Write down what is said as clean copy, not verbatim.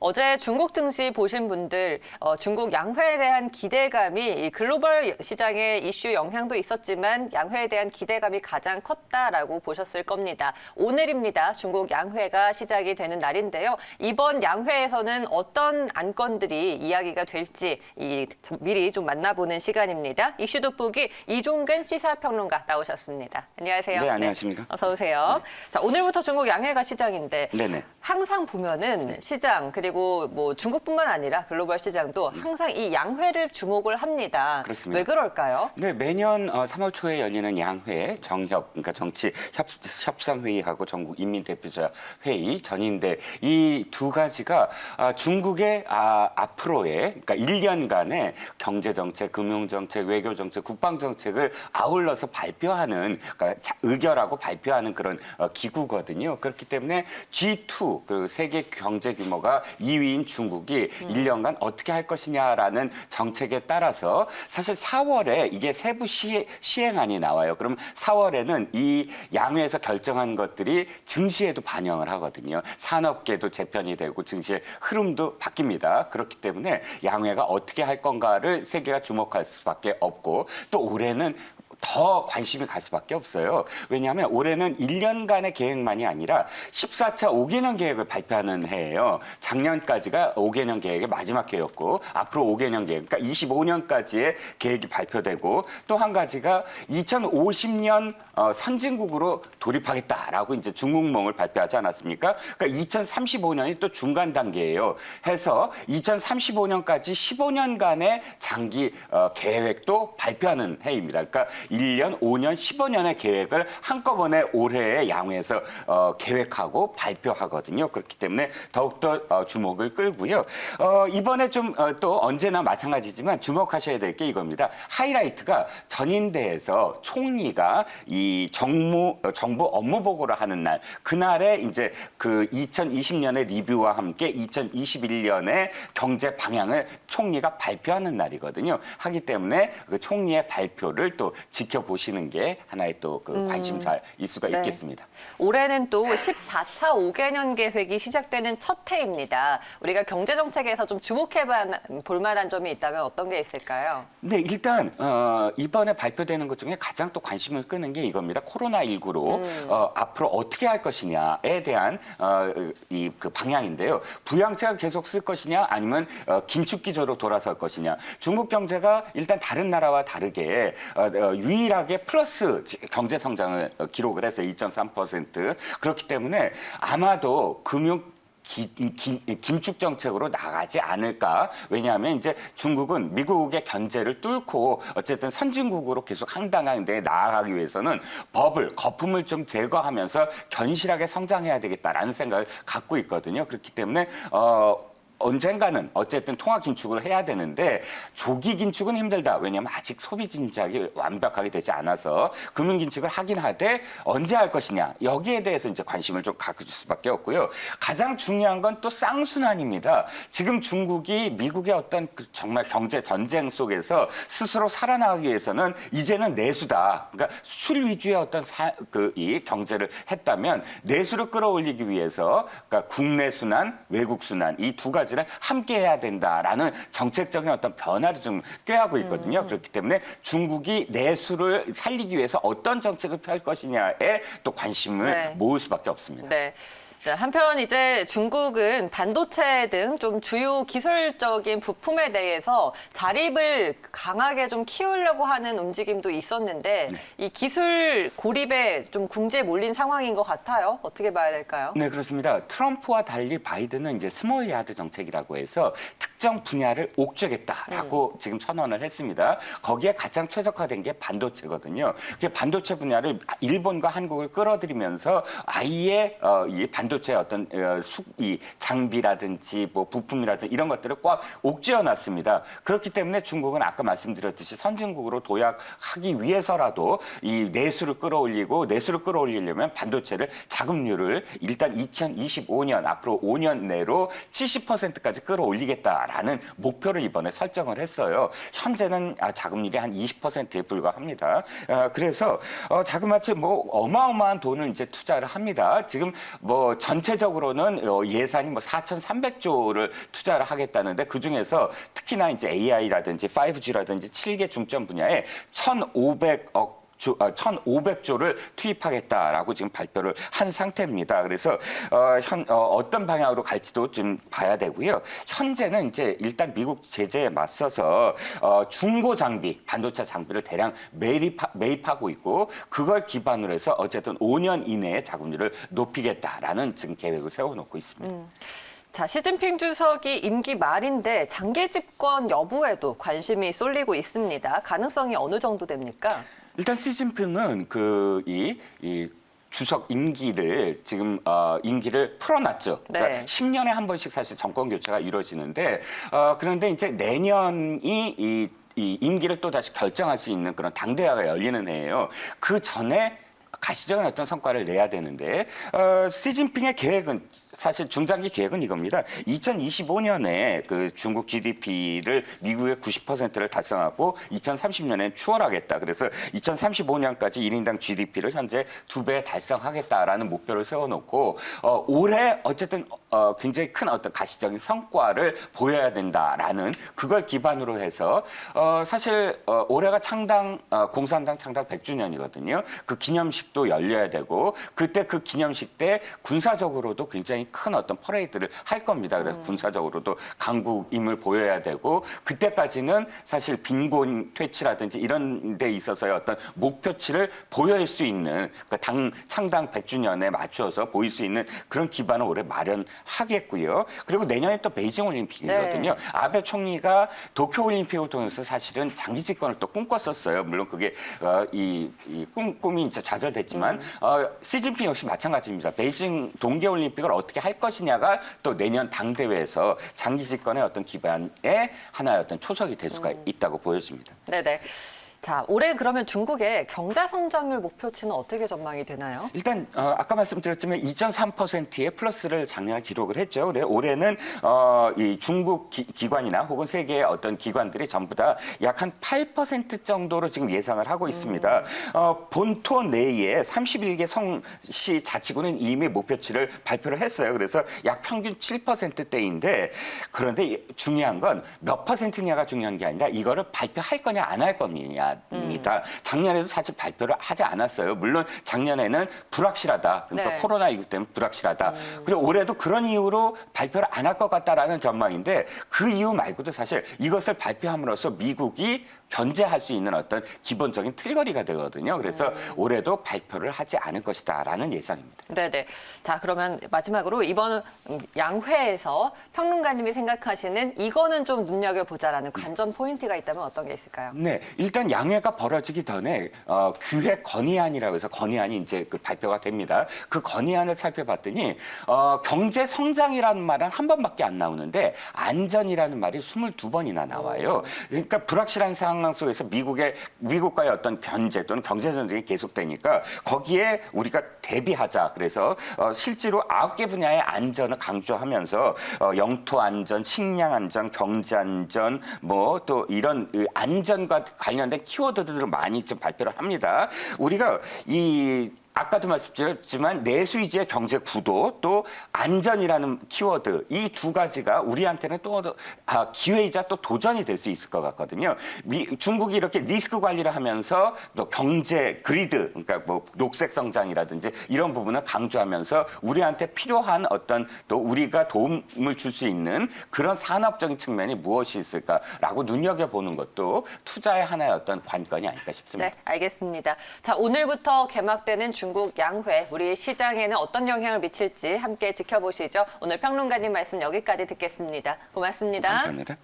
어제 중국 증시 보신 분들 중국 양회에 대한 기대감이 이 글로벌 시장의 이슈 영향도 있었지만 양회에 대한 기대감이 가장 컸다라고 보셨을 겁니다. 오늘입니다. 중국 양회가 시작이 되는 날인데요. 이번 양회에서는 어떤 안건들이 이야기가 될지 미리 좀 만나보는 시간입니다. 이슈 돋보기 이종근 시사평론가 나오셨습니다. 안녕하세요. 네, 안녕하십니까. 네, 어서 오세요. 네. 자, 오늘부터 중국 양회가 시작인데 네네. 항상 보면은 시장 그리고 뭐 중국뿐만 아니라 글로벌 시장도 항상 이 양회를 주목을 합니다. 그렇습니다. 왜 그럴까요? 네, 매년 3월 초에 열리는 양회, 정협, 그러니까 정치 협상회의하고 전국 인민대표자 회의, 전인대 이 두 가지가 중국의 앞으로의 그러니까 1년간의 경제정책, 금융정책, 외교정책, 국방정책을 아울러서 발표하는 그러니까 의결하고 발표하는 그런 기구거든요. 그렇기 때문에 G2, 그 세계 경제 규모가 2위인 중국이 1년간 어떻게 할 것이냐라는 정책에 따라서 사실 4월에 이게 세부 시행안이 나와요. 그럼 4월에는 이 양회에서 결정한 것들이 증시에도 반영을 하거든요. 산업계도 재편이 되고 증시의 흐름도 바뀝니다. 그렇기 때문에 양회가 어떻게 할 건가를 세계가 주목할 수밖에 없고 또 올해는 더 관심이 갈 수밖에 없어요. 왜냐하면 올해는 1년간의 계획만이 아니라 14차 5개년 계획을 발표하는 해예요. 작년까지가 5개년 계획의 마지막 해였고 앞으로 5개년 계획, 그러니까 25년까지의 계획이 발표되고 또 한 가지가 2050년 선진국으로 돌입하겠다라고 이제 중국몽을 발표하지 않았습니까? 그러니까 2035년이 또 중간 단계예요. 해서 2035년까지 15년간의 장기 계획도 발표하는 해입니다. 그러니까 1년, 5년, 15년의 계획을 한꺼번에 올해의 양회에서 계획하고 발표하거든요. 그렇기 때문에 더욱더 주목을 끌고요. 이번에 좀 또 언제나 마찬가지지만 주목하셔야 될 게 이겁니다. 하이라이트가 전인대에서 총리가 이 정부 업무 보고를 하는 날, 그날에 이제 그 2020년의 리뷰와 함께 2021년의 경제 방향을 총리가 발표하는 날이거든요. 하기 때문에 그 총리의 발표를 또 지켜보시는 게 하나의 또 그 관심사일 수가 네. 있겠습니다. 올해는 또 14차 5개년 계획이 시작되는 첫 해입니다. 우리가 경제정책에서 좀 주목해 볼 만한 점이 있다면 어떤 게 있을까요? 네, 일단 이번에 발표되는 것 중에 가장 또 관심을 끄는 게 이겁니다. 코로나19로 앞으로 어떻게 할 것이냐에 대한 이 그 방향인데요. 부양책을 계속 쓸 것이냐 아니면 긴축 기조로 돌아설 것이냐. 중국 경제가 일단 다른 나라와 다르게 유일하게 플러스 경제 성장을 기록을 했어요. 2.3%. 그렇기 때문에 아마도 긴축 정책으로 나가지 않을까. 왜냐하면 이제 중국은 미국의 견제를 뚫고 어쨌든 선진국으로 계속 황당한 데 나아가기 위해서는 거품을 좀 제거하면서 견실하게 성장해야 되겠다라는 생각을 갖고 있거든요. 그렇기 때문에 언젠가는 어쨌든 통화 긴축을 해야 되는데 조기 긴축은 힘들다. 왜냐하면 아직 소비 진작이 완벽하게 되지 않아서 금융 긴축을 하긴 하되 언제 할 것이냐. 여기에 대해서 이제 관심을 좀 가질 수밖에 없고요. 가장 중요한 건 또 쌍순환입니다. 지금 중국이 미국의 어떤 정말 경제 전쟁 속에서 스스로 살아나가기 위해서는 이제는 내수다. 그러니까 수출 위주의 어떤 이 경제를 했다면 내수를 끌어올리기 위해서 그러니까 국내 순환, 외국 순환 이 두 가지를 함께 해야 된다라는 정책적인 어떤 변화를 좀 꾀하고 있거든요. 그렇기 때문에 중국이 내수를 살리기 위해서 어떤 정책을 펼 것이냐에 또 관심을 모을 수밖에 없습니다. 네. 한편 이제 중국은 반도체 등 좀 주요 기술적인 부품에 대해서 자립을 강하게 좀 키우려고 하는 움직임도 있었는데 이 기술 고립에 좀 궁지에 몰린 상황인 것 같아요. 어떻게 봐야 될까요? 네, 그렇습니다. 트럼프와 달리 바이든은 이제 스몰 야드 정책이라고 해서 특정 분야를 옥죄겠다라고 지금 선언을 했습니다. 거기에 가장 최적화된 게 반도체거든요. 그 반도체 분야를 일본과 한국을 끌어들이면서 아예 이 반도체의 어떤 이 장비라든지 뭐 부품이라든지 이런 것들을 꽉 옥죄어 놨습니다. 그렇기 때문에 중국은 아까 말씀드렸듯이 선진국으로 도약하기 위해서라도 이 내수를 끌어올리려면 반도체를 자급률을 일단 2025년 앞으로 5년 내로 70%까지 끌어올리겠다. 하겠다라는 목표를 이번에 설정을 했어요. 현재는 자금률이 한 20%에 불과합니다. 그래서 자그마치 뭐 어마어마한 돈을 이제 투자를 합니다. 지금 뭐 전체적으로는 예산이 뭐 4,300조를 투자를 하겠다는데 그 중에서 특히나 이제 AI라든지 5G라든지 7개 중점 분야에 1,500조를 투입하겠다라고 지금 발표를 한 상태입니다. 그래서 어떤 방향으로 갈지도 좀 봐야 되고요. 현재는 이제 일단 미국 제재에 맞서서 중고 장비, 반도체 장비를 대량 매입하고 있고 그걸 기반으로 해서 어쨌든 5년 이내에 자금률을 높이겠다라는 지금 계획을 세워놓고 있습니다. 자, 시진핑 주석이 임기 말인데 장기 집권 여부에도 관심이 쏠리고 있습니다. 가능성이 어느 정도 됩니까? 일단 시진핑은 이 주석 임기를 지금 임기를 풀어놨죠. 그러니까 네. 10년에 한 번씩 사실 정권 교체가 이루어지는데 그런데 이제 내년이 이 임기를 또 다시 결정할 수 있는 그런 당대회가 열리는 해예요. 그 전에 가시적인 어떤 성과를 내야 되는데 시진핑의 계획은 사실 중장기 계획은 이겁니다. 2025년에 그 중국 GDP를 미국의 90%를 달성하고 2030년에 추월하겠다. 그래서 2035년까지 1인당 GDP를 현재 2배 달성하겠다라는 목표를 세워놓고 올해 어쨌든 굉장히 큰 어떤 가시적인 성과를 보여야 된다라는 그걸 기반으로 해서 사실 올해가 공산당 창당 100주년이거든요. 그 기념식도 열려야 되고 그때 그 기념식 때 군사적으로도 굉장히 큰 어떤 퍼레이드를 할 겁니다. 그래서 군사적으로도 강국임을 보여야 되고 그때까지는 사실 빈곤 퇴치라든지 이런 데 있어서의 어떤 목표치를 보여줄 수 있는 그러니까 당 창당 100주년에 맞추어서 보일 수 있는 그런 기반을 올해 마련하겠고요. 그리고 내년에 또 베이징 올림픽이거든요. 네. 아베 총리가 도쿄 올림픽을 통해서 사실은 장기 집권을 또 꿈꿨었어요. 물론 그게 꿈이 이제 좌절됐지만 시진핑 역시 마찬가지입니다. 베이징 동계 올림픽을 어떻게 할 것이냐가 또 내년 당대회에서 장기 집권의 어떤 기반의 하나의 어떤 초석이 될 수가 있다고 보여집니다. 네네. 자, 올해 그러면 중국의 경제 성장률 목표치는 어떻게 전망이 되나요? 일단 아까 말씀드렸지만 2.3%의 플러스를 작년에 기록을 했죠. 그래 올해는 이 중국 기관이나 혹은 세계의 어떤 기관들이 전부 다 약 한 8% 정도로 지금 예상을 하고 있습니다. 본토 내에 31개 성시 자치구는 이미 목표치를 발표를 했어요. 그래서 약 평균 7%대인데 그런데 중요한 건 몇 퍼센트냐가 중요한 게 아니라 이거를 발표할 거냐 안 할 거냐. 입니다. 작년에도 사실 발표를 하지 않았어요. 물론 작년에는 불확실하다. 그러니까 네. 코로나19 때문에 불확실하다. 그리고 올해도 그런 이유로 발표를 안 할 것 같다라는 전망인데 그 이유 말고도 사실 이것을 발표함으로써 미국이 견제할 수 있는 어떤 기본적인 틀거리가 되거든요. 그래서 올해도 발표를 하지 않을 것이다라는 예상입니다. 네네. 자, 그러면 마지막으로 이번 양회에서 평론가님이 생각하시는 이거는 좀 눈여겨보자라는 관전 포인트가 있다면 어떤 게 있을까요? 네, 일단 양해가 벌어지기 전에 기획 건의안이라고 해서 건의안이 이제 그 발표가 됩니다. 그 건의안을 살펴봤더니 경제 성장이라는 말은 한 번밖에 안 나오는데 안전이라는 말이 22번이나 나와요. 그러니까 불확실한 상황 속에서 미국과의 어떤 견제 또는 경제 전쟁이 계속되니까 거기에 우리가 대비하자. 그래서 실제로 9개 분야의 안전을 강조하면서 영토 안전, 식량 안전, 경제 안전, 뭐 또 이런 안전과 관련된 키워드들을 많이 좀 발표를 합니다. 우리가 아까도 말씀드렸지만 내수위주의 경제 구도 또 안전이라는 키워드 이 두 가지가 우리한테는 또 기회이자 또 도전이 될 수 있을 것 같거든요. 중국이 이렇게 리스크 관리를 하면서 또 경제 그리드 그러니까 뭐 녹색 성장이라든지 이런 부분을 강조하면서 우리한테 필요한 어떤 또 우리가 도움을 줄 수 있는 그런 산업적인 측면이 무엇이 있을까라고 눈여겨보는 것도 투자의 하나의 어떤 관건이 아닐까 싶습니다. 네, 알겠습니다. 자, 오늘부터 개막되는 중국 양회, 우리 시장에는 어떤 영향을 미칠지 함께 지켜보시죠. 오늘 평론가님 말씀 여기까지 듣겠습니다. 고맙습니다. 감사합니다.